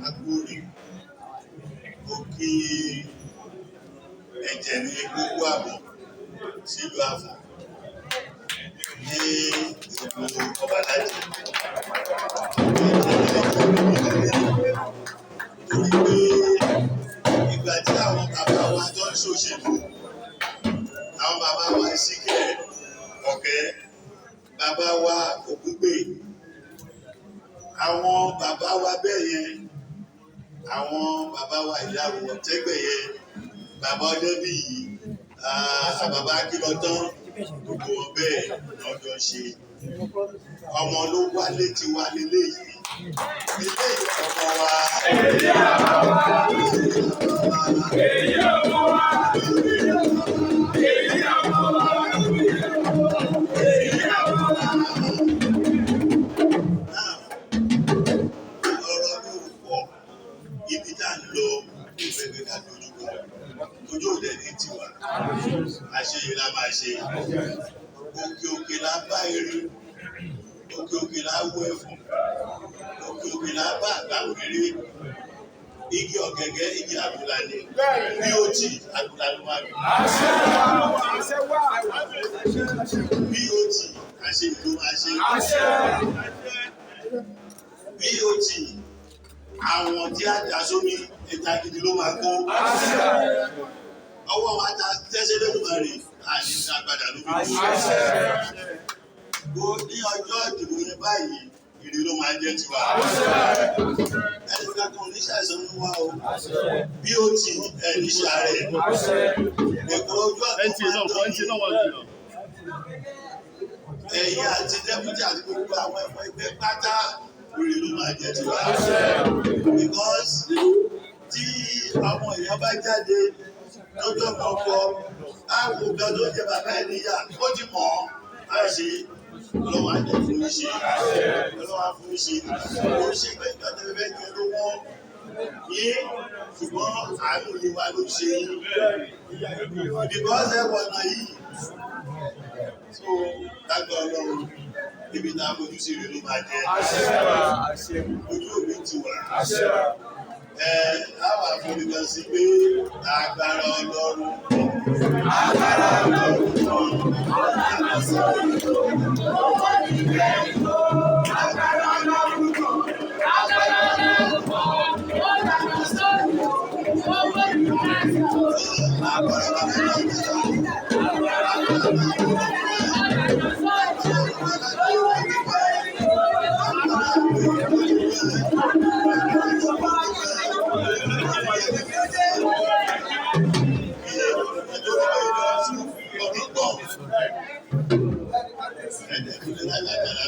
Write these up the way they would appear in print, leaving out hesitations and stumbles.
Agbórí òkè ẹ̀jẹ̀ ní gbogbo àbọ̀ sílùú Afon ní ìlú Oba Aladi. Torí pé ìgbà tí àwọn bàbá wa tó ń ṣòṣèlú, àwọn bàbá wa Síkẹ̀ Ọ̀kẹ́, bàbá wa Ògúngbè, àwọn bàbá wa bẹ́ẹ̀ yẹn, àwọn bàbá wa ìyàwó ọ̀tẹ́gbẹ̀ yẹn, bàbá ọdẹ́bí yìí, bàbá Akílọ́tán, gbogbo wọn bẹ́ẹ̀ lọ́jọ́ ṣe. Ọmọ ló wálé ti wá lélẹ̀ yìí. Ilé ọmọ wa. Èyí ọmọ wa. Èyí ọmọ wa. Èyí ọmọ wa. Èyí ọmọ wa. Ọ̀rọ̀ ló pọ̀. Ibi tá ń lọ ìgbẹ́gbẹ́ ká dojú kọ. Ojú òde ní tiwa. Àṣeyìí la máa ṣe. Òkè òkè la bá eré. Òkè òkè la wọ ẹ̀fọ́. Òkè òkè la bá àgbáwò eré. Igi ọ̀gẹ̀gẹ̀, igi àbùlà ni. Bí ó ti àbùlà ló máa bí. Bí ó ti àṣẹ ìlú máa ṣe. Bí ó ti àwọn tí a dà sómi ẹja gidi ló máa kó. Ọwọ́ wa ta tẹ́sẹ̀ lẹ́dùnmarè àti ìṣàgbàdà ló fi kó. Ní ọjọ́ ìdìbò yẹn báyìí, ìrì ló máa jẹ́ tiwa. Ẹni kankan oníṣàìsàn ló wá o. Bí ó ti ẹni ṣàárẹ̀. Èkó ojú ọ̀dọ́ máa ń dán. Ẹ̀yin àti dẹ́pútì àti gbogbo àwọn ẹ̀fọ́ ẹgbẹ́ pátá ìrì ló máa jẹ́ tiwa. Because tí ọmọ èèyàn bá jáde lọ́jọ́ kọ̀ọ̀kọ̀, àwọn ògbà tó jẹ bàbá ẹ̀ níyà, ó ti mọ̀ ọ́, á ṣe ọlọ́wọ́ á jẹ́ fún ìṣe, ọlọ́wọ́ á fún ìṣe, ó ṣe pé ìjọba ẹgbẹ́ jẹ ló wọ́n yé, ṣùgbọ́n àánú ni wà ló ṣe yín. Because ẹ wọ̀ náà yìí, so lágbà ọlọ́run, ibi tá a fojú sí rẹ̀ ló máa jẹ́. Ojú òbí ti wà. Àwọn àfọlùkọ sí pé agbára ọlọ́run. Agbára ọlọ́run kan. Agbára ọlọ́run kan. Owó nílé ìlú. Agbára ọlọ́run kan. Agbára ọlọ́run kan. Ó dàgbà sórí. Owó nílé ìlú. Agbára ọlọ́run kan. Agbára ọlọ́run kan.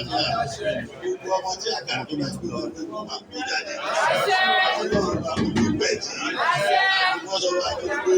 Gbogbo ọmọ tí àgbà tó bá gbé ọdún tó máa gbé jáde. Ọlọ́run bá gbogbo ìgbẹ́ tí wọ́n sọ wá ní gbogbo